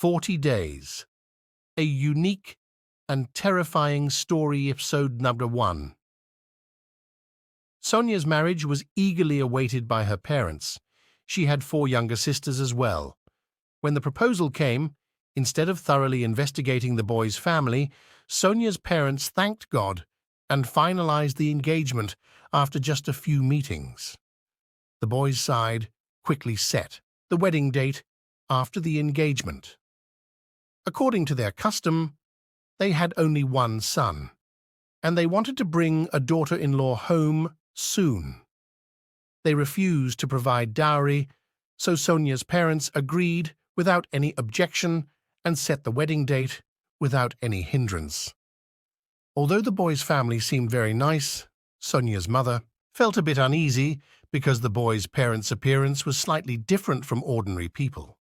40 Days, a unique and terrifying story. Episode number 1. Sonia's marriage was eagerly awaited by her parents. She had 4 younger sisters as well. When the proposal came, instead of thoroughly investigating the boy's family, Sonia's parents thanked God and finalized the engagement after just a few meetings. The boys' side quickly set the wedding date after the engagement. According to their custom, they had only one son, and they wanted to bring a daughter-in-law home soon. They refused to provide dowry, so Sonia's parents agreed without any objection and set the wedding date without any hindrance. Although the boy's family seemed very nice, Sonia's mother felt a bit uneasy because the boy's parents' appearance was slightly different from ordinary people.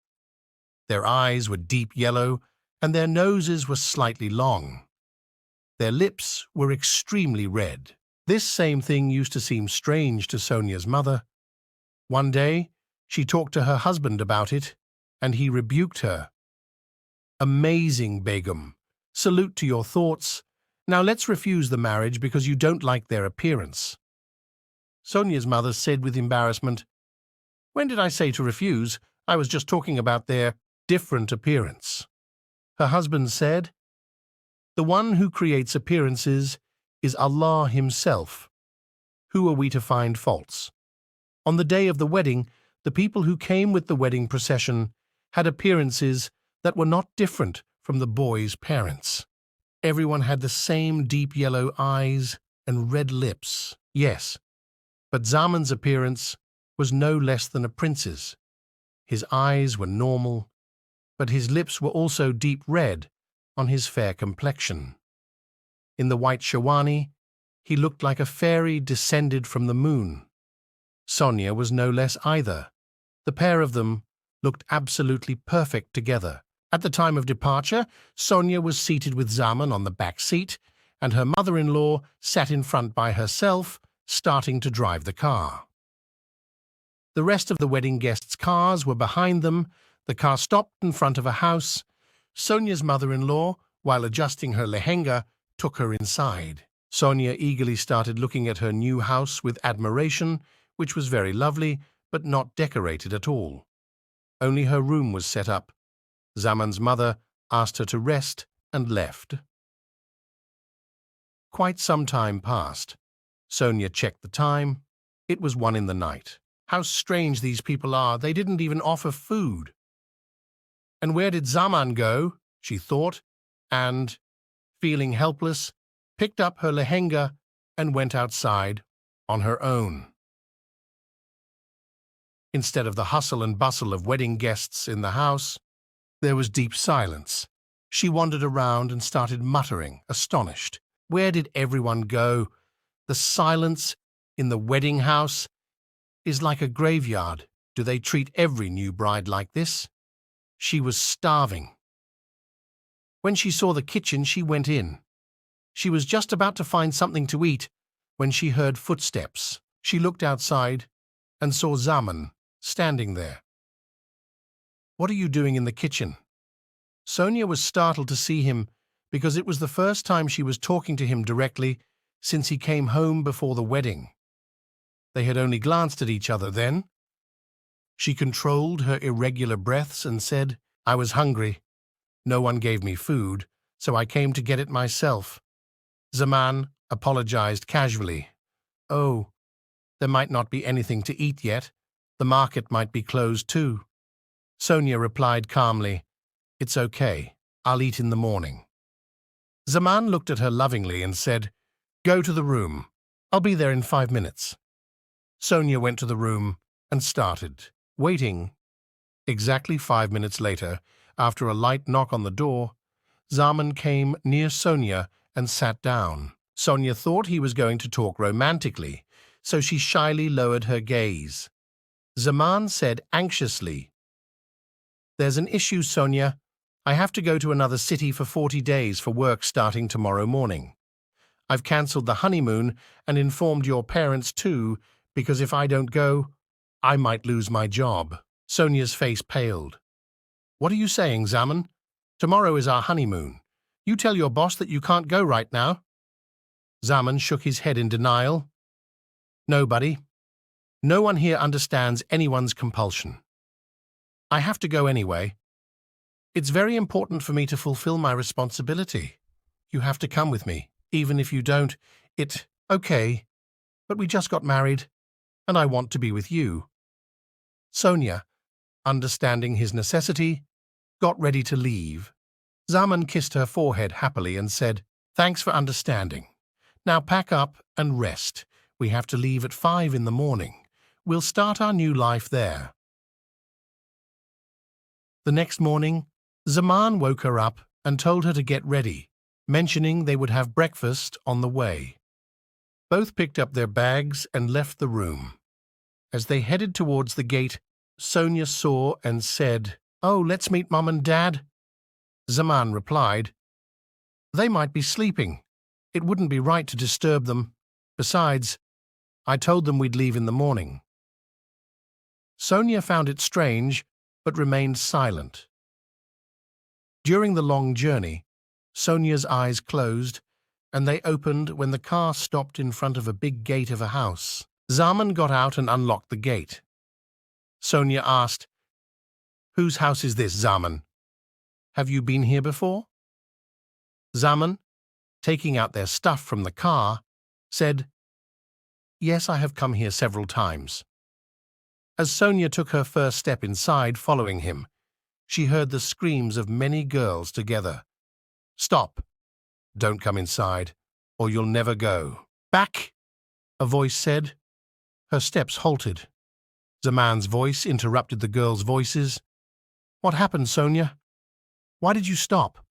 Their eyes were deep yellow and their noses were slightly long. Their lips were extremely red. This same thing used to seem strange to Sonia's mother. One day, she talked to her husband about it, and he rebuked her. "Amazing, Begum. Salute to your thoughts. Now let's refuse the marriage because you don't like their appearance." Sonia's mother said with embarrassment, "When did I say to refuse? I was just talking about their different appearance." Her husband said, "The one who creates appearances is Allah Himself. Who are we to find faults?" On the day of the wedding, the people who came with the wedding procession had appearances that were not different from the boy's parents. Everyone had the same deep yellow eyes and red lips. Yes, but Zaman's appearance was no less than a prince's. His eyes were normal, but his lips were also deep red on his fair complexion. In the white shawani, he looked like a fairy descended from the moon. Sonia was no less either. The pair of them looked absolutely perfect together. At the time of departure, Sonia was seated with Zaman on the back seat, and her mother-in-law sat in front by herself, starting to drive the car. The rest of the wedding guests' cars were behind them. The car stopped in front of a house. Sonia's mother-in-law, while adjusting her lehenga, took her inside. Sonia eagerly started looking at her new house with admiration, which was very lovely, but not decorated at all. Only her room was set up. Zaman's mother asked her to rest and left. Quite some time passed. Sonia checked the time. It was 1 in the night. How strange these people are. They didn't even offer food. And where did Zaman go? She thought, and, feeling helpless, picked up her lehenga and went outside on her own. Instead of the hustle and bustle of wedding guests in the house, there was deep silence. She wandered around and started muttering, astonished. Where did everyone go? The silence in the wedding house is like a graveyard. Do they treat every new bride like this? She was starving. When she saw the kitchen, she went in. She was just about to find something to eat when she heard footsteps. She looked outside and saw Zaman standing there. "What are you doing in the kitchen?" Sonia was startled to see him because it was the first time she was talking to him directly since he came home before the wedding. They had only glanced at each other then. She controlled her irregular breaths and said, "I was hungry. No one gave me food, so I came to get it myself." Zaman apologized casually. "Oh, there might not be anything to eat yet. The market might be closed too." Sonia replied calmly, "It's okay. I'll eat in the morning." Zaman looked at her lovingly and said, "Go to the room. I'll be there in 5 minutes." Sonia went to the room and started waiting. Exactly 5 minutes later, after a light knock on the door, Zaman came near Sonia and sat down. Sonia thought he was going to talk romantically, so she shyly lowered her gaze. Zaman said anxiously, "There's an issue, Sonia. I have to go to another city for 40 days for work starting tomorrow morning. I've cancelled the honeymoon and informed your parents too, because if I don't go, I might lose my job." Sonia's face paled. What are you saying, Zaman? Tomorrow is our honeymoon. You tell your boss that you can't go right now. Zaman shook his head in denial. No, buddy. No one here understands anyone's compulsion. I have to go anyway. It's very important for me to fulfill my responsibility. You have to come with me. Even if you don't, okay, but we just got married, and I want to be with you. Soniya, understanding his necessity, got ready to leave. Zaman kissed her forehead happily and said, "Thanks for understanding. Now pack up and rest. We have to leave at 5 in the morning. We'll start our new life there." The next morning, Zaman woke her up and told her to get ready, mentioning they would have breakfast on the way. Both picked up their bags and left the room. As they headed towards the gate, Soniya saw and said, "Oh, let's meet Mum and Dad." Zaman replied, "They might be sleeping. It wouldn't be right to disturb them. Besides, I told them we'd leave in the morning." Soniya found it strange, but remained silent. During the long journey, Sonia's eyes closed, and they opened when the car stopped in front of a big gate of a house. Zaman got out and unlocked the gate. Soniya asked, "Whose house is this, Zaman? Have you been here before?" Zaman, taking out their stuff from the car, said, "Yes, I have come here several times." As Soniya took her first step inside following him, she heard the screams of many girls together. "Stop! Don't come inside, or you'll never go." "Back!" a voice said. Her steps halted. Zaman's voice interrupted the girls' voices. "What happened, Soniya? Why did you stop?"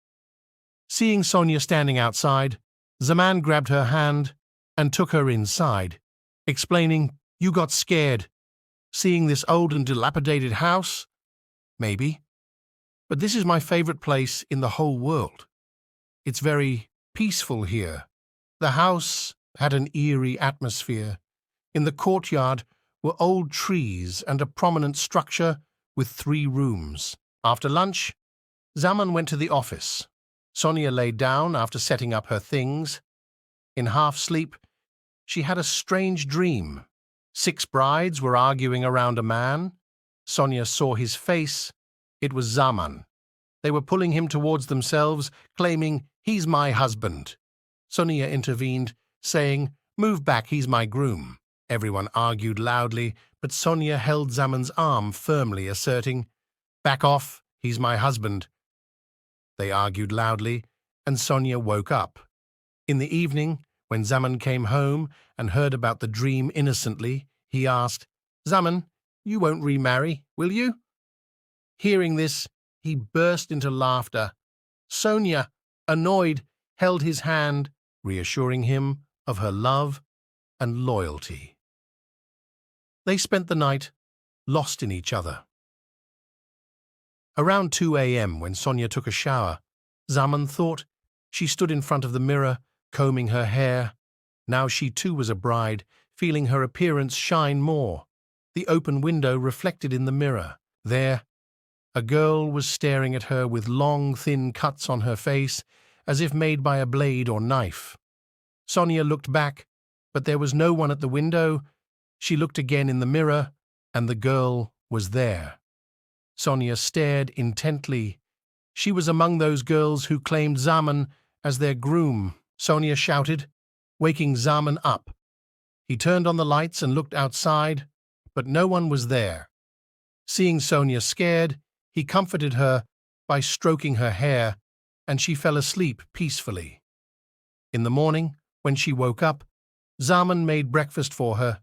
Seeing Soniya standing outside, Zaman grabbed her hand and took her inside, explaining, "You got scared. Seeing this old and dilapidated house? Maybe. But this is my favorite place in the whole world. It's very peaceful here." The house had an eerie atmosphere. In the courtyard were old trees and a prominent structure with 3 rooms. After lunch, Zaman went to the office. Soniya lay down after setting up her things. In half-sleep, she had a strange dream. 6 brides were arguing around a man. Soniya saw his face. It was Zaman. They were pulling him towards themselves, claiming, "He's my husband." Soniya intervened, saying, "Move back, he's my groom." Everyone argued loudly, but Soniya held Zaman's arm firmly, asserting, "Back off, he's my husband." They argued loudly, and Soniya woke up. In the evening, when Zaman came home and heard about the dream innocently, he asked, "Zaman, you won't remarry, will you?" Hearing this, he burst into laughter. Soniya, annoyed, held his hand, reassuring him of her love and loyalty. They spent the night lost in each other. Around 2 a.m., when Soniya took a shower, Zaman thought. She stood in front of the mirror, combing her hair. Now she too was a bride, feeling her appearance shine more. The open window reflected in the mirror. There, a girl was staring at her with long, thin cuts on her face, as if made by a blade or knife. Soniya looked back, but there was no one at the window. She looked again in the mirror, and the girl was there. Soniya stared intently. She was among those girls who claimed Zaman as their groom. Soniya shouted, waking Zaman up. He turned on the lights and looked outside, but no one was there. Seeing Soniya scared, he comforted her by stroking her hair, and she fell asleep peacefully. In the morning, when she woke up, Zaman made breakfast for her.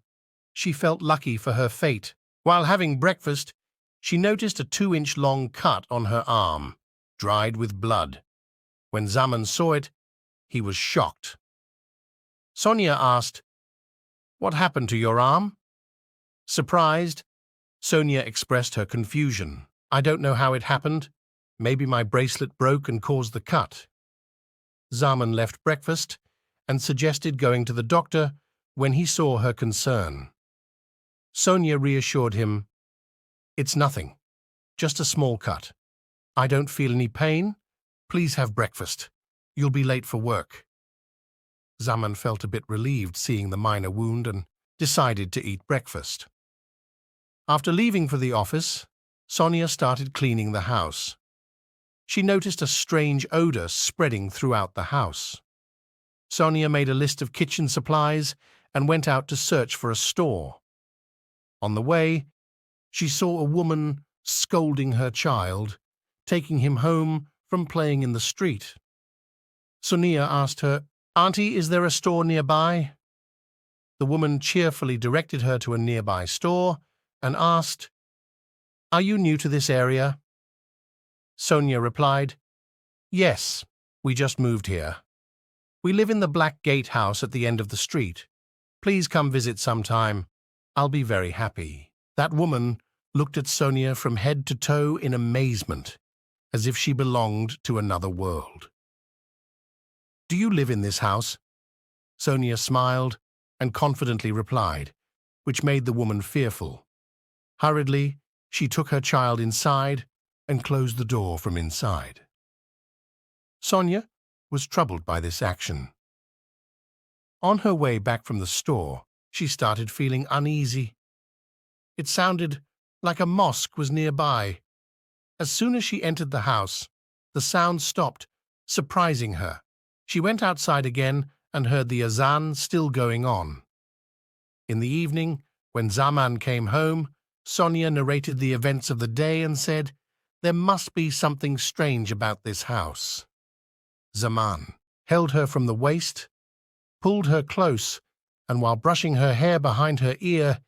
She felt lucky for her fate. While having breakfast, she noticed a 2-inch long cut on her arm, dried with blood. When Zaman saw it, he was shocked. Soniya asked, "What happened to your arm?" Surprised, Soniya expressed her confusion. "I don't know how it happened. Maybe my bracelet broke and caused the cut." Zaman left breakfast and suggested going to the doctor when he saw her concern. Soniya reassured him, "It's nothing, just a small cut. I don't feel any pain. Please have breakfast. You'll be late for work. Zaman felt a bit relieved seeing the minor wound and decided to eat breakfast. After leaving for the office, Soniya started cleaning the house. She noticed a strange odor spreading throughout the house. Soniya made a list of kitchen supplies and went out to search for a store. On the way, she saw a woman scolding her child, taking him home from playing in the street. Soniya asked her, "Auntie, is there a store nearby?" The woman cheerfully directed her to a nearby store and asked, "Are you new to this area?" Soniya replied, "Yes, we just moved here. We live in the Black Gate house at the end of the street. Please come visit sometime. I'll be very happy." That woman looked at Soniya from head to toe in amazement, as if she belonged to another world. "Do you live in this house?" Soniya smiled and confidently replied, which made the woman fearful. Hurriedly, she took her child inside and closed the door from inside. Soniya was troubled by this action. On her way back from the store, she started feeling uneasy. It sounded like a mosque was nearby. As soon as she entered the house, the sound stopped, surprising her. She went outside again and heard the azan still going on. In the evening, when Zaman came home, Soniya narrated the events of the day and said, "There must be something strange about this house." Zaman held her from the waist, pulled her close, and while brushing her hair behind her ear,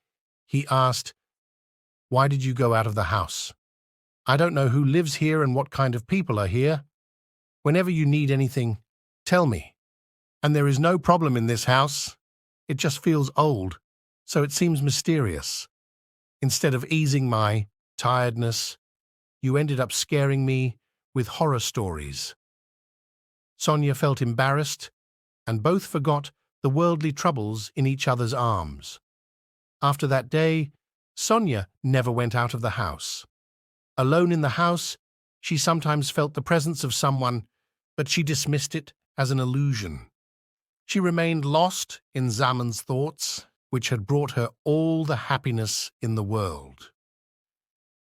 he asked, "Why did you go out of the house? I don't know who lives here and what kind of people are here. Whenever you need anything, tell me. And there is no problem in this house. It just feels old, so it seems mysterious. Instead of easing my tiredness, you ended up scaring me with horror stories." Soniya felt embarrassed, and both forgot the worldly troubles in each other's arms. After that day, Soniya never went out of the house. Alone in the house, she sometimes felt the presence of someone, but she dismissed it as an illusion. She remained lost in Zaman's thoughts, which had brought her all the happiness in the world.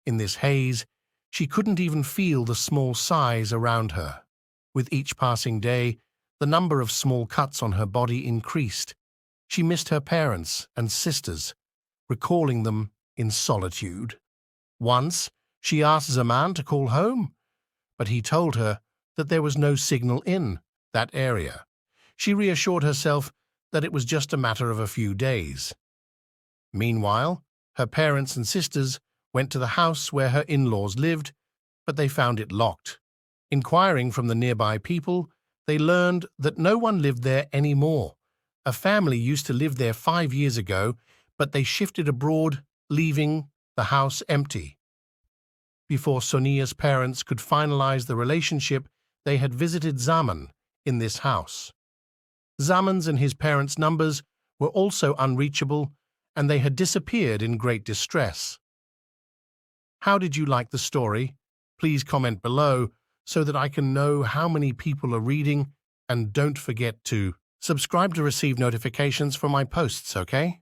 In this haze, she couldn't even feel the small sighs around her. With each passing day, the number of small cuts on her body increased. She missed her parents and sisters, recalling them in solitude. Once, she asked Zaman to call home, but he told her that there was no signal in that area. She reassured herself that it was just a matter of a few days. Meanwhile, her parents and sisters went to the house where her in-laws lived, but they found it locked. Inquiring from the nearby people, they learned that no one lived there anymore. A family used to live there 5 years ago, but they shifted abroad, leaving the house empty. Before Soniya's parents could finalize the relationship, they had visited Zaman in this house. Zaman's and his parents' numbers were also unreachable, and they had disappeared in great distress. How did you like the story? Please comment below so that I can know how many people are reading, and don't forget to subscribe to receive notifications for my posts, okay?